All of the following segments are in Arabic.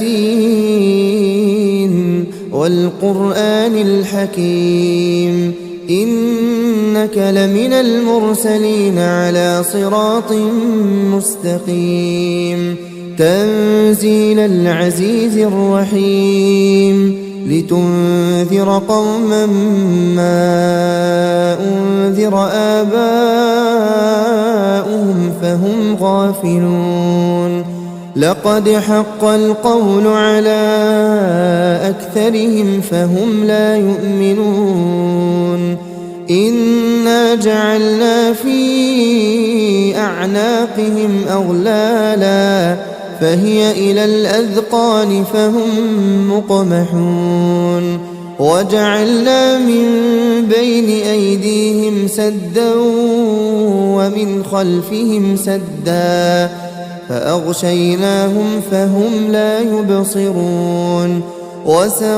ياسين والقرآن الحكيم إنك لمن المرسلين على صراط مستقيم تنزيل العزيز الرحيم لتنذر قوما ما أنذر آباؤهم فهم غافلون لقد حق القول على أكثرهم فهم لا يؤمنون إنا جعلنا في أعناقهم أغلالا فهي إلى الأذقان فهم مقمحون وجعلنا من بين أيديهم سدا ومن خلفهم سدا فأغشيناهم فهم لا يبصرون وسواء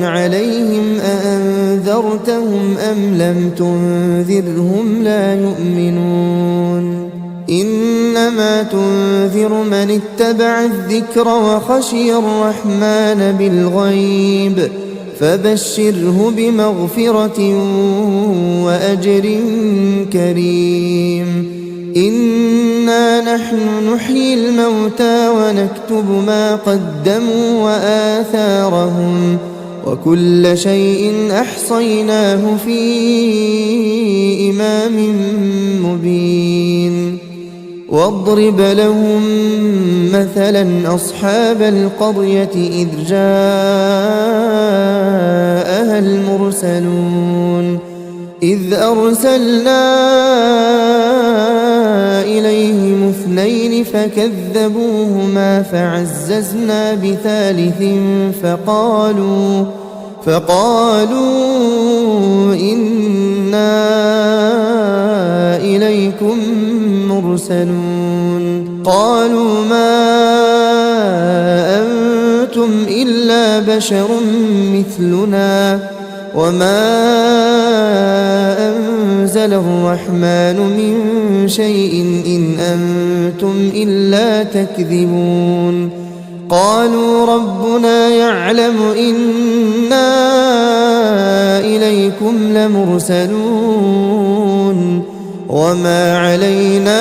عليهم أأنذرتهم أم لم تنذرهم لا يؤمنون إنما تنذر من اتبع الذكر وخشي الرحمن بالغيب فبشره بمغفرة وأجر كريم إنا نحن نحيي الموتى ونكتب ما قدموا وآثارهم وكل شيء أحصيناه في إمام مبين واضرب لهم مثلا أصحاب القرية إذ جاءها المرسلون إذ أرسلنا إليهم اثنين فكذبوهما فعززنا بثالث فقالوا إنا إليكم مرسلون قالوا ما أنتم إلا بشر مثلنا وما أنزل الرحمن من شيء إن أنتم إلا تكذبون قالوا ربنا يعلم إنا إليكم لمرسلون وما علينا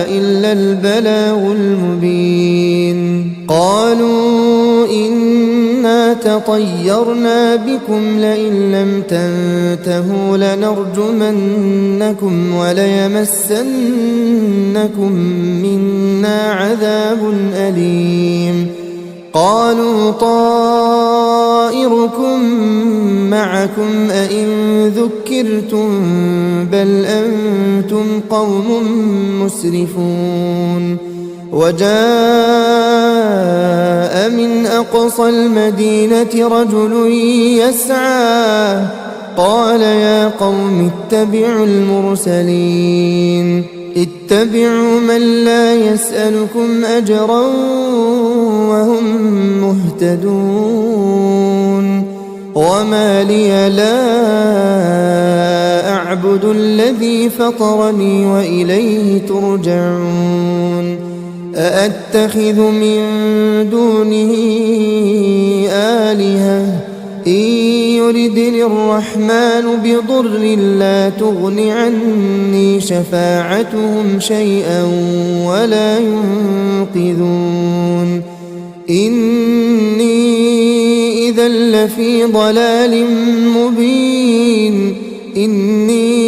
إلا البلاغ المبين قالوا إنا تطيرنا بكم لئن لم تنتهوا لنرجمنكم وليمسنكم منا عذاب أليم قالوا طائركم معكم أئن ذكرتم بل أنتم قوم مسرفون وجاء من أقصى المدينة رجل يسعى قال يا قوم اتبعوا المرسلين اتبعوا من لا يسألكم أجرا وهم مهتدون وما لي لا أعبد الذي فطرني وإليه ترجعون أأتخذ من دونه آلهة إن يردني الرحمن بضر لا تغن عني شفاعتهم شيئا ولا ينقذون إني إذا لفي ضلال مبين إني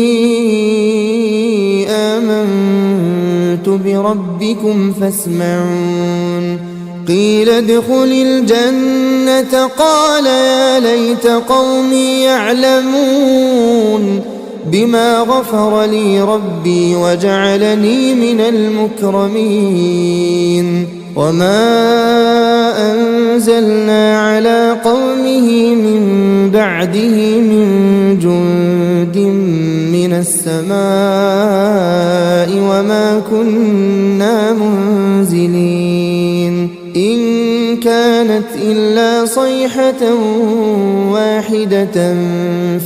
آمنت بربكم فاسمعون قيل ادخل الجنة قال يا ليت قومي يعلمون بما غفر لي ربي وجعلني من المكرمين وما أنزلنا على قومه من بعده من جند من السماء وما كنا منزلين إن كانت إلا صيحة واحدة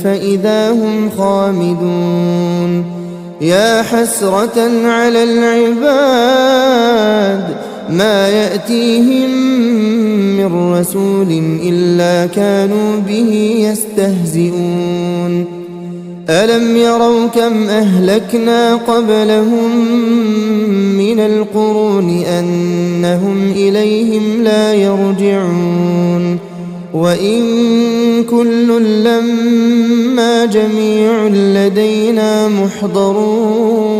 فإذا هم خامدون يا حسرة على العباد ما يأتيهم من رسول إلا كانوا به يستهزئون ألم يروا كم أهلكنا قبلهم من القرون أنهم إليهم لا يرجعون وإن كل لما جميع لدينا محضرون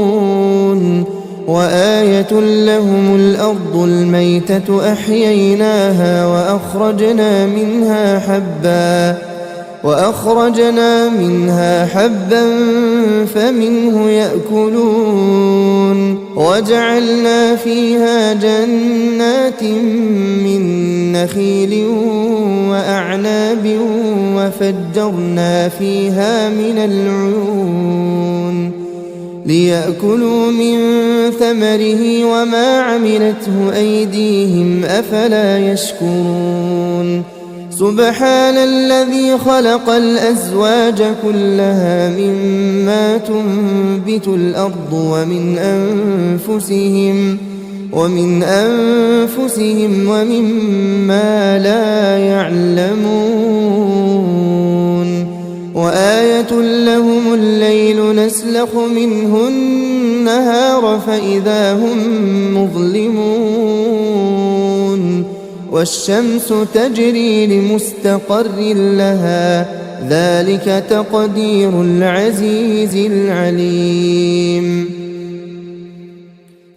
وآية لهم الأرض الميتة أحييناها وأخرجنا منها حبا فمنه يأكلون وجعلنا فيها جنات من نخيل وأعناب وفجرنا فيها من العيون ليأكلوا من ثمره وما عملته أيديهم أفلا يشكرون سبحان الذي خلق الأزواج كلها مما تنبت الأرض ومن أنفسهم ومما لا يعلمون وآية لهم الليل نسلخ منه النهار فإذا هم مظلمون والشمس تجري لمستقر لها ذلك تقدير العزيز العليم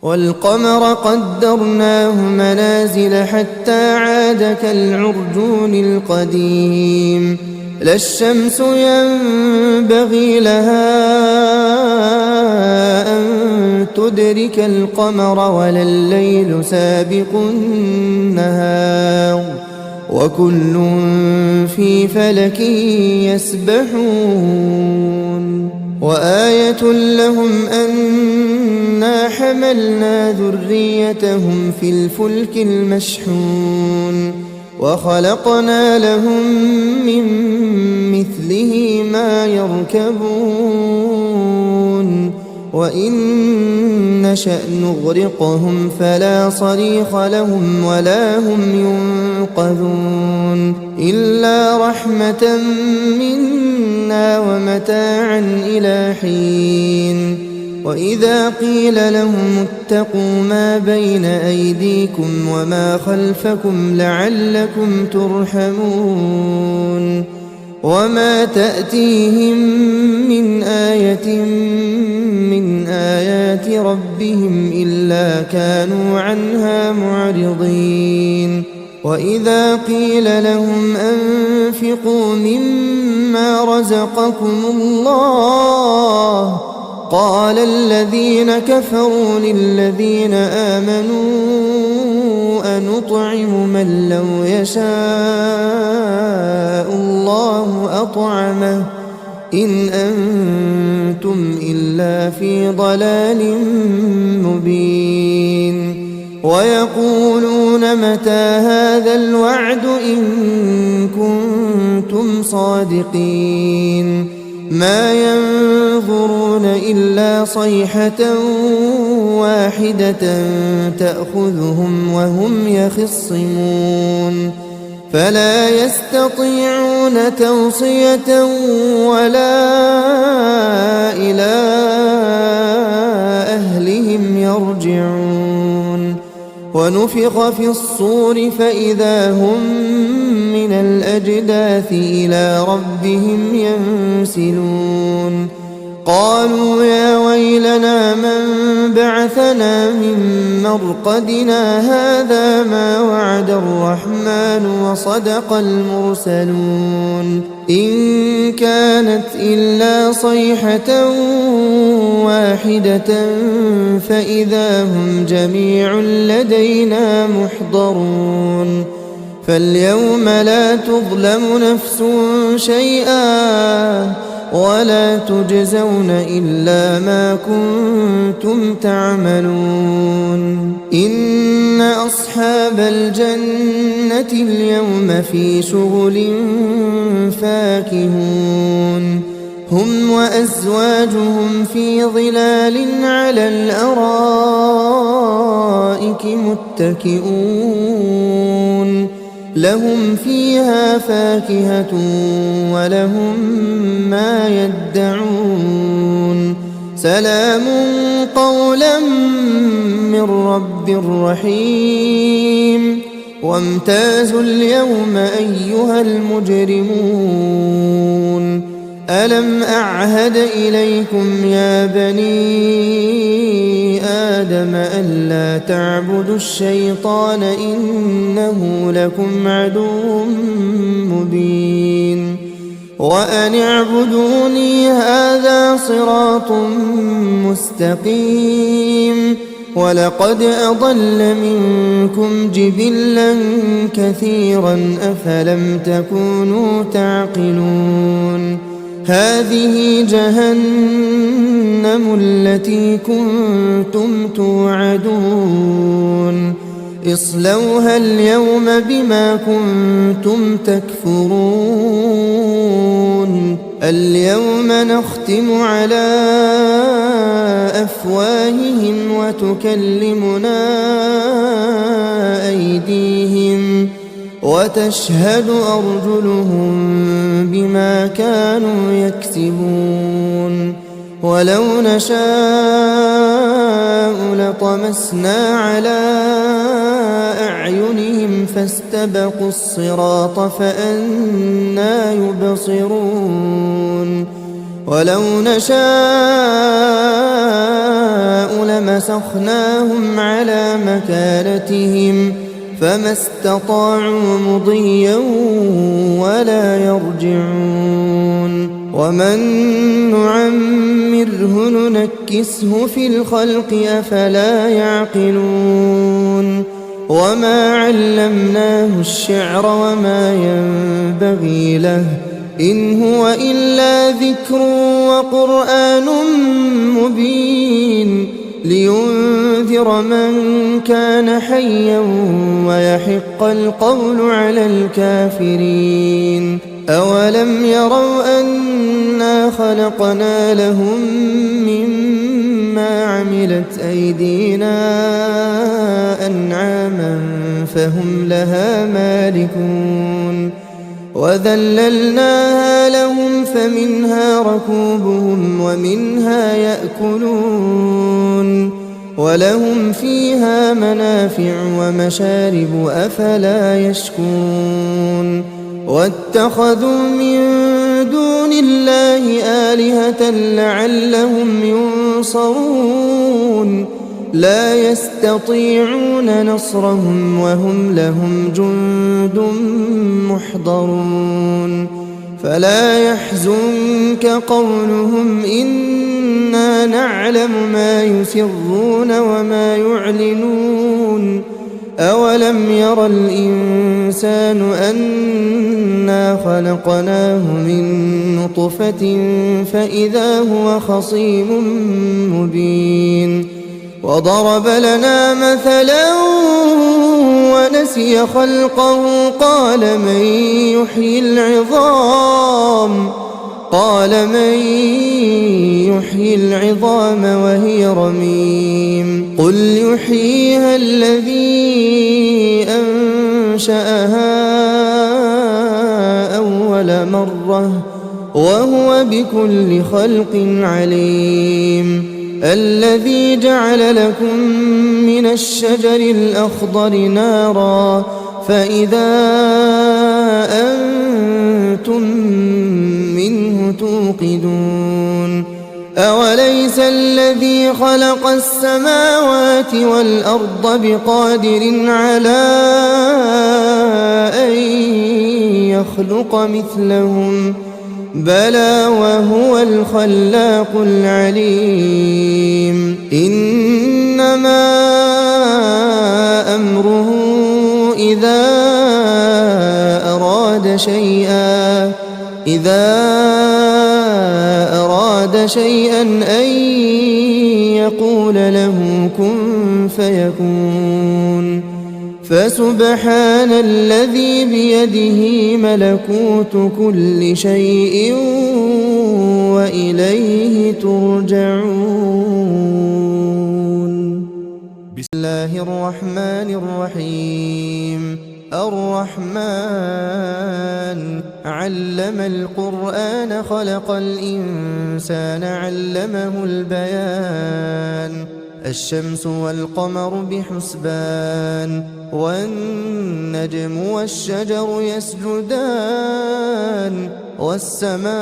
والقمر قدرناه منازل حتى عاد كالعرجون القديم لا الشمس ينبغي لها أن تدرك القمر ولا الليل سابق النهار وكل في فلك يسبحون وآية لهم أنا حملنا ذريتهم في الفلك المشحون وخلقنا لهم من مثله ما يركبون وإن نشأ نغرقهم فلا صريخ لهم ولا هم ينقذون إلا رحمة منا ومتاعا إلى حين وإذا قيل لهم اتقوا ما بين أيديكم وما خلفكم لعلكم ترحمون وما تأتيهم من آية من آيات ربهم إلا كانوا عنها معرضين وإذا قيل لهم أنفقوا مما رزقكم الله قال الذين كفروا للذين آمنوا أنطعم من لو يشاء الله أطعمه إن أنتم إلا في ضلال مبين ويقولون متى هذا الوعد إن كنتم صادقين ما ينظرون إلا صيحة واحدة تأخذهم وهم يخصمون فلا يستطيعون توصية ولا إلى أهلهم يرجعون ونفخ في الصور فإذا هم من الأجداث إلى ربهم ينسلون قالوا يا ويلنا من بعثنا من مرقدنا هذا ما وعد الرحمن وصدق المرسلون إن كانت إلا صيحة واحدة فإذا هم جميع لدينا محضرون فاليوم لا تظلم نفس شيئا ولا تجزون إلا ما كنتم تعملون إن أصحاب الجنة اليوم في شغل فاكهون هم وأزواجهم في ظلال على الأرائك متكئون لهم فيها فاكهة ولهم ما يدعون سلام قولا من رب رحيم وامتازوا اليوم أيها المجرمون ألم أعهد إليكم يا بني آدم ألا تعبدوا الشيطان إنه لكم عدو مبين وأن اعبدوني هذا صراط مستقيم ولقد أضل منكم جبلا كثيرا أفلم تكونوا تعقلون هذه جهنم التي كنتم توعدون اصلوها اليوم بما كنتم تكفرون اليوم نختم على أفواههم وتكلمنا أيديهم وتشهد أرجلهم بما كانوا يكسبون ولو نشاء لطمسنا على أعينهم فاستبقوا الصراط فأنى يبصرون ولو نشاء لمسخناهم على مكانتهم فما استطاعوا مضيا ولا يرجعون ومن نعمره ننكسه في الخلق أفلا يعقلون وما علمناه الشعر وما ينبغي له إن هو إلا ذكر وقرآن مبين لينذر من كان حيا ويحق القول على الكافرين أولم يروا أنا خلقنا لهم مما عملت أيدينا أنعاما فهم لها مالكون وذللناها لهم فمنها ركوبهم ومنها يأكلون ولهم فيها منافع ومشارب أفلا يشكون واتخذوا من دون الله آلهة لعلهم ينصرون لا يستطيعون نصرهم وهم لهم جند محضرون فلا يحزنك قولهم إنا نعلم ما يسرون وما يعلنون أولم ير الإنسان أنا خلقناه من نطفة فإذا هو خصيم مبين وضرب لنا مثلا ونسي خلقه قال من يحيي العظام وهي رميم قل يحييها الذي أنشأها أول مرة وهو بكل خلق عليم الذي جعل لكم من الشجر الأخضر نارا فإذا أنتم منه توقدون أوليس الذي خلق السماوات والأرض بقادر على أن يخلق مثلهم بلى وهو الخلاق العليم إنما أمره إذا أراد شيئا أن يقول له كن فيكون فسبحان الذي بيده ملكوت كل شيء وإليه ترجعون. بسم الله الرحمن الرحيم. الرحمن علم القرآن خلق الإنسان علمه البيان. الشمس والقمر بحسبان والنجم والشجر يسجدان والسماء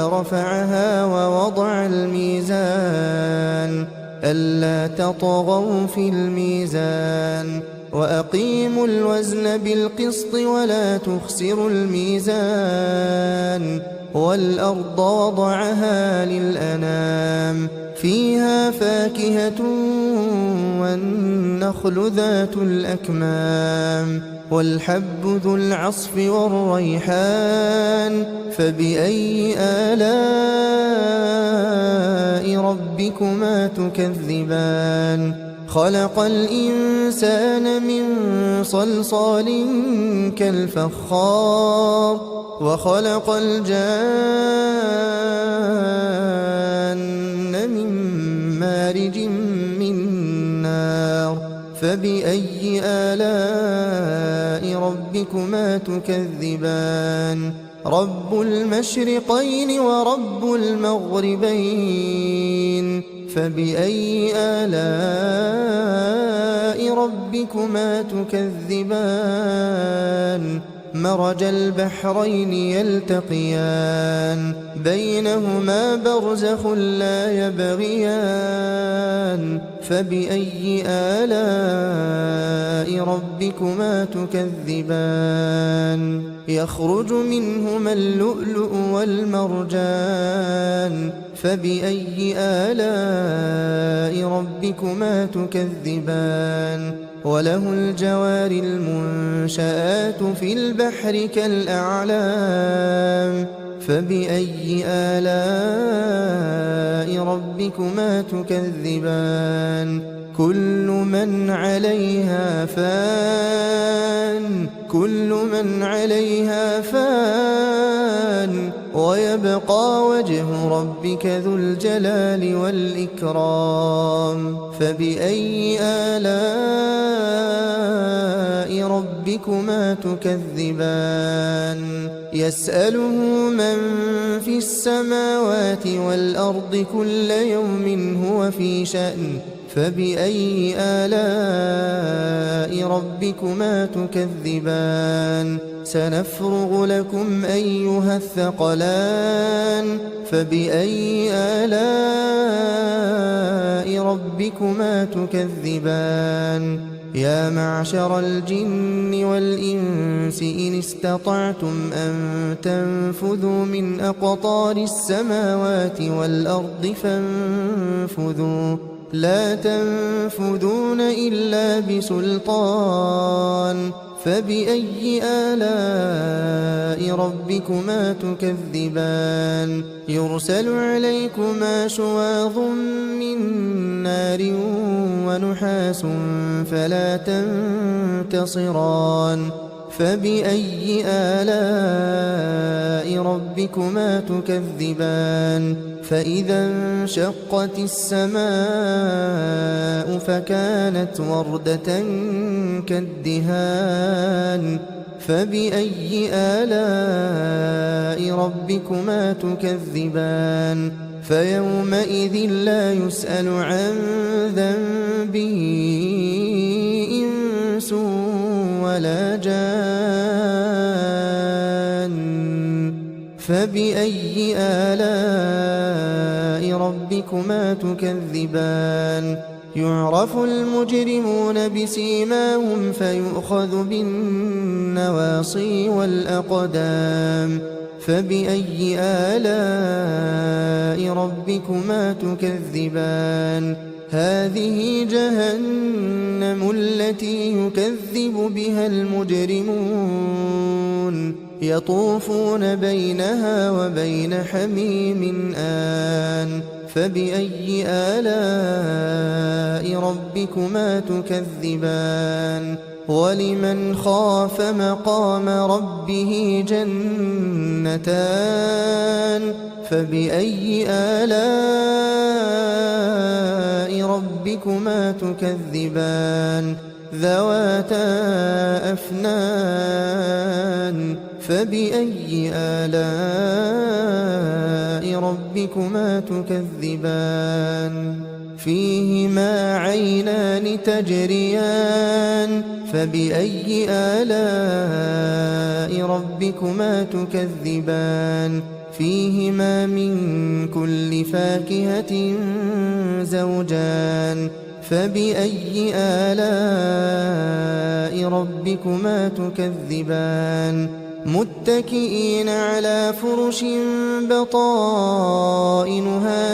رفعها ووضع الميزان ألا تطغوا في الميزان وأقيموا الوزن بالقسط ولا تخسروا الميزان والأرض وضعها للأنام فيها فاكهة والنخل ذات الأكمام والحب ذو العصف والريحان فبأي آلاء ربكما تكذبان خلق الإنسان من صلصال كالفخار وخلق الجان من مارج من نار فبأي آلاء ربكما تكذبان رب المشرقين ورب المغربين فبأي آلاء ربكما تكذبان مرج البحرين يلتقيان بينهما برزخ لا يبغيان فبأي آلاء ربكما تكذبان يخرج منهما اللؤلؤ والمرجان فبأي آلاء ربكما تكذبان وله الجوار المنشآت في البحر كالأعلام فبأي آلاء ربكما تكذبان كل من عليها فان ويبقى وجه ربك ذو الجلال والإكرام فبأي آلاء ربكما تكذبان يسأله من في السماوات والأرض كل يوم هو في شأن فبأي آلاء ربكما تكذبان سنفرغ لكم أيها الثقلان فبأي آلاء ربكما تكذبان يا معشر الجن والإنس إن استطعتم أن تنفذوا من أقطار السماوات والأرض فانفذوا لا تنفذون إلا بسلطان فبأي آلاء ربكما تكذبان يرسل عليكما شواظ من نار ونحاس فلا تنتصران فبأي آلاء ربكما تكذبان فإذا انشقت السماء فكانت وردة كالدهان فبأي آلاء ربكما تكذبان فيومئذ لا يسأل عن ذنبه إنس ولا جان فبأي آلاء ربكما تكذبان يعرف المجرمون بسيماهم فيؤخذ بالنواصي والأقدام فبأي آلاء ربكما تكذبان هذه جهنم التي يكذب بها المجرمون يطوفون بينها وبين حميم آن فبأي آلاء ربكما تكذبان ولمن خاف مقام ربه جنتان فبأي آلاء ربكما تكذبان ذواتا أفنان فبأي آلاء ربكما تكذبان فيهما عينان تجريان فبأي آلاء ربكما تكذبان فيهما من كل فاكهة زوجان فبأي آلاء ربكما تكذبان متكئين على فرش بطائنها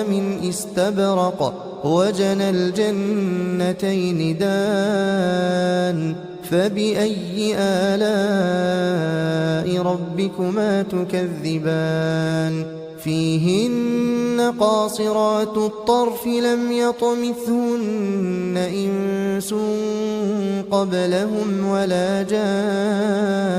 من استبرق وجنى الجنتين دان فبأي آلاء ربكما تكذبان فيهن قاصرات الطرف لم يطمثهن إنس قبلهم ولا جان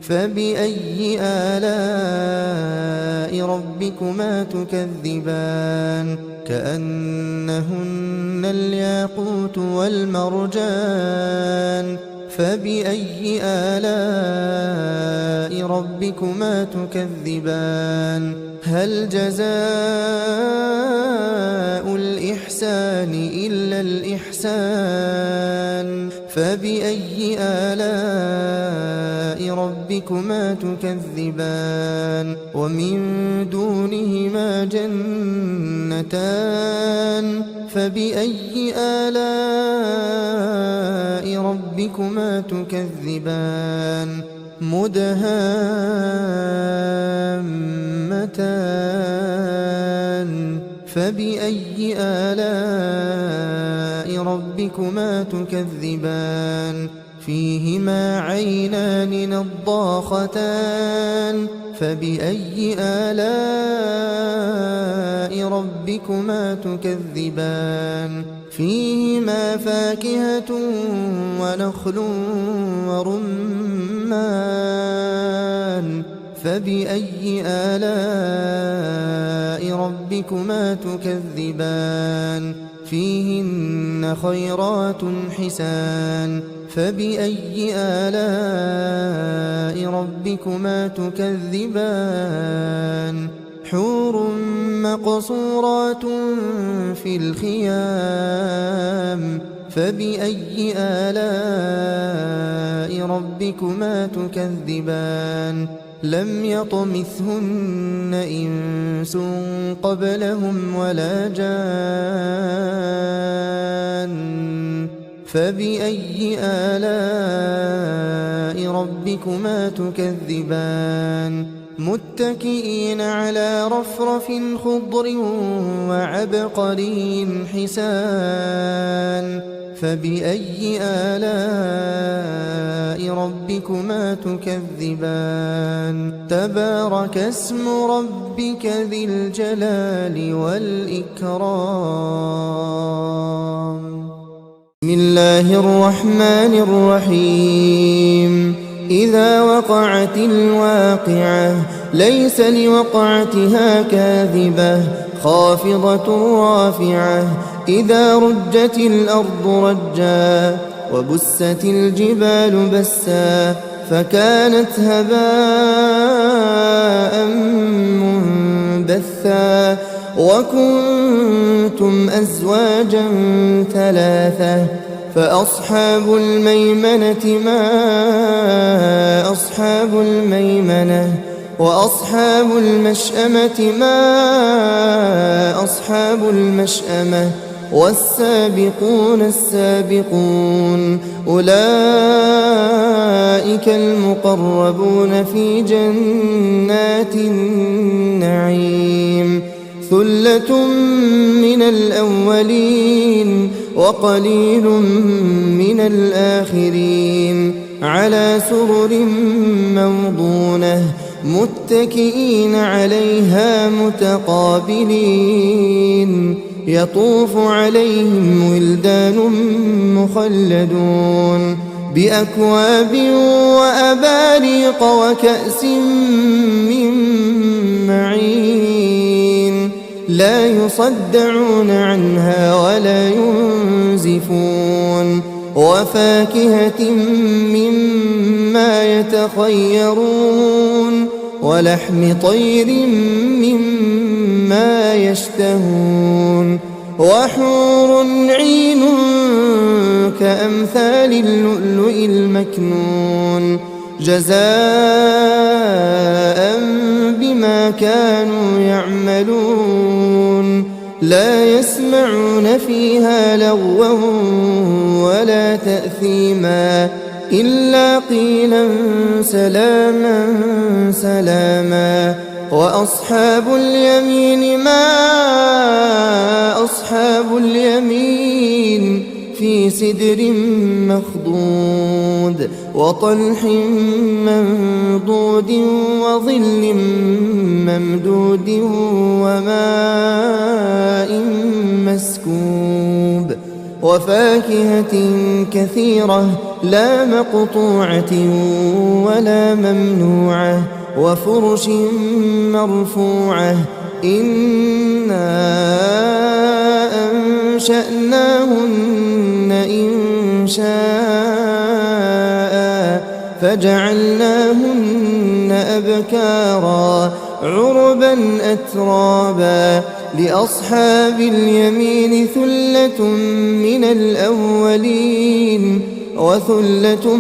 فبأي آلاء ربكما تكذبان كأنهن الياقوت والمرجان فبأي آلاء ربكما تكذبان هل جزاء الإحسان إلا الإحسان فبأي آلاء ربكما تكذبان ومن دونهما جنتان فبأي آلاء ربكما تكذبان مدهامتان فبأي آلاء ربكما تكذبان فيهما عينان نضاختان فبأي آلاء ربكما تكذبان فيهما فاكهة ونخل ورمان فبأي آلاء ربكما تكذبان فيهن خيرات حسان فبأي آلاء ربكما تكذبان حور مقصورات في الخيام فبأي آلاء ربكما تكذبان لم يطمثهن إنس قبلهم ولا جان فبأي آلاء ربكما تكذبان متكئين على رفرف خضر وعبقري حسان فبأي آلاء ربكما تكذبان تبارك اسم ربك ذي الجلال والإكرام بسم الله الرحمن الرحيم إذا وقعت الواقعة ليس لوقعتها كاذبة خافضة رافعة إذا رجت الأرض رجا وبست الجبال بسا فكانت هباء منبثا وكنتم أزواجا ثلاثة فأصحاب الميمنة ما أصحاب الميمنة وأصحاب المشأمة ما أصحاب المشأمة والسابقون السابقون أولئك المقربون في جنات النعيم ثلة من الأولين وقليل من الآخرين على سرر موضونة متكئين عليها متقابلين يطوف عليهم ولدان مخلدون بأكواب وأباريق وكأس من معين لا يصدعون عنها ولا ينزفون وفاكهة مما يتخيرون ولحم طير مما يشتهون وحور عين كأمثال اللؤلؤ المكنون جزاء بما كانوا يعملون لا يسمعون فيها لغوا ولا تأثيما إلا قيلا سلاما سلاما وأصحاب اليمين ما أصحاب اليمين في سدر مخضود وطلح منضود وظل ممدود وماء مسكوب وفاكهة كثيرة لا مقطوعة ولا ممنوعة وفرش مرفوعة إنا أنشأناهن إنشاء فجعلناهن أبكارا عربا أترابا لأصحاب اليمين ثلة من الأولين وثلة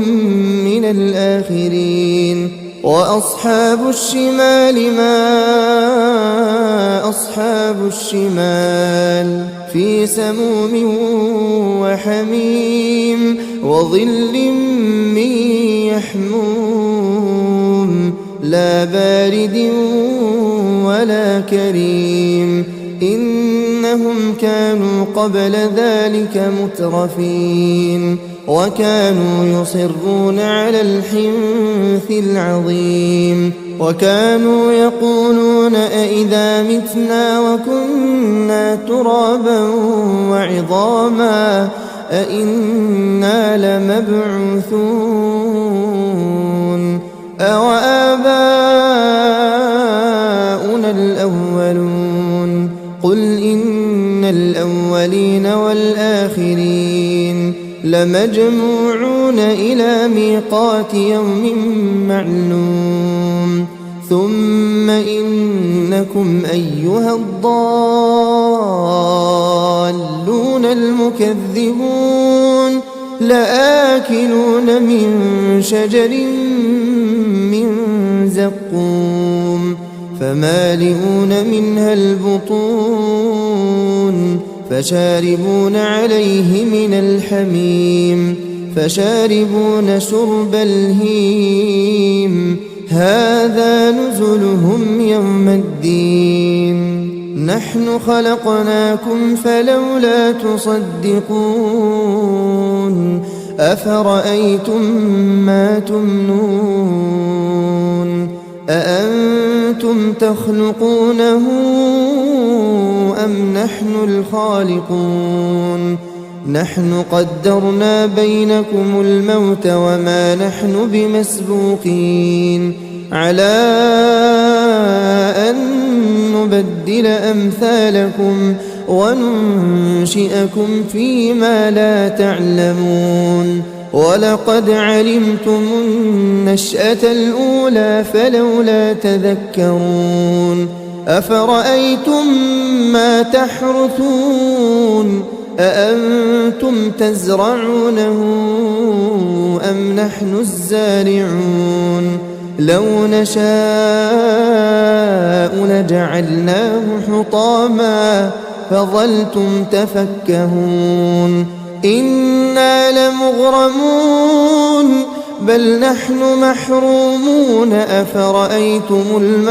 من الآخرين وأصحاب الشمال ما أصحاب الشمال في سموم وحميم وظل من يحموم لا بارد ولا كريم إنهم كانوا قبل ذلك مترفين وكانوا يصرون على الحنث العظيم وكانوا يقولون أئذا متنا وكنا ترابا وعظاما أئنا لمبعوثون أوآباؤنا الأولون قل إن الأولين والآخرين لمجموعون إلى ميقات يوم معلوم ثم إنكم أيها الضالون المكذبون لآكلون من شجر من زقوم فمالئون منها البطون فشاربون عليه من الحميم فشاربون شرب الهيم هذا نزلهم يوم الدين نحن خلقناكم فلولا تصدقون أفرأيتم ما تمنون أأنتم تخلقونه أم نحن الخالقون نحن قدرنا بينكم الموت وما نحن بمسبوقين على أن نبدل أمثالكم وننشئكم فيما لا تعلمون ولقد علمتم النشأة الأولى فلولا تذكرون أفرأيتم ما تحرثون أأنتم تزرعونه أم نحن الزارعون لو نشاء لجعلناه حطاما فظلتم تفكهون إنا لمغرمون بل نحن محرومون أفرأيتم الماء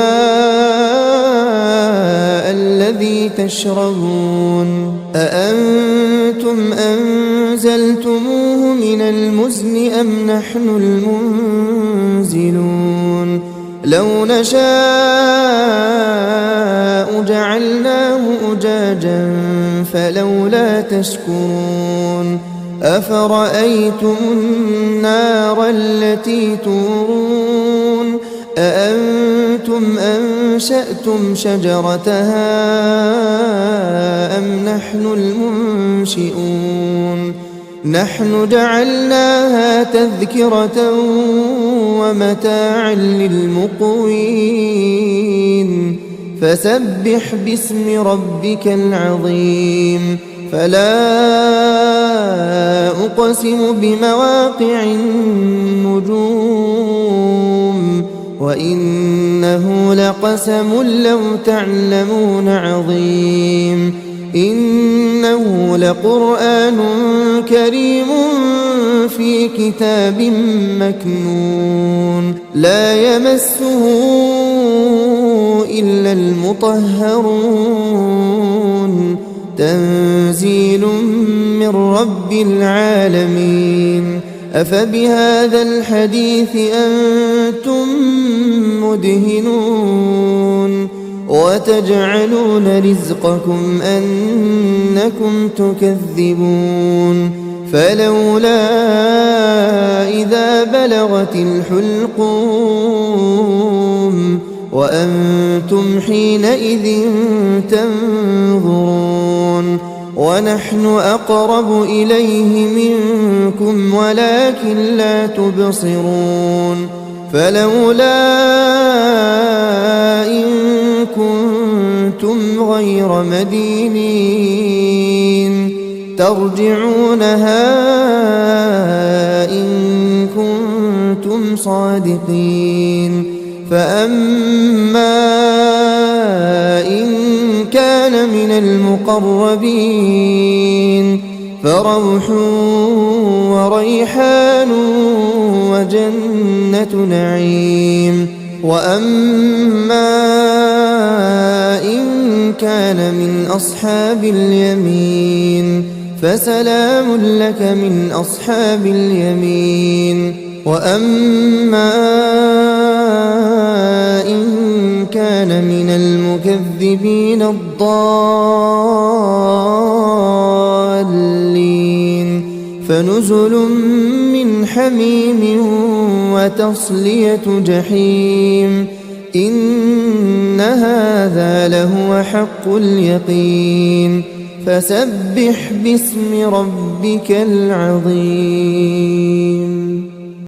الذي تشربون أأنتم أنزلتموه من المزن أم نحن المنزلون لو نشاء جعلناه أجاجا فلولا تشكرون أفرأيتم النار التي تورون أأنتم أنشأتم شجرتها أم نحن المنشئون نحن جعلناها تذكرة ومتاعا للمقوين فسبح باسم ربك العظيم فلا أقسم بمواقع النجوم وإنه لقسم لو تعلمون عظيم إنه لقرآن كريم في كتاب مكنون لا يمسه إلا المطهرون تنزيل من رب العالمين أفبهذا الحديث أنتم مدهنون وتجعلون رزقكم أنكم تكذبون فلولا إذا بلغت الحلقوم وأنتم حينئذ تنظرون ونحن أقرب إليه منكم ولكن لا تبصرون فلولا إن كنتم غير مدينين ترجعونها إن كنتم صادقين فأما إن كان من المقربين فروح وريحان وجنة نعيم وأما إن كان من أصحاب اليمين فسلام لك من أصحاب اليمين وأما إن كان من المكذبين الضالين فنزل من حميم وتصلية جحيم إن هذا لهو حق اليقين فسبح باسم ربك العظيم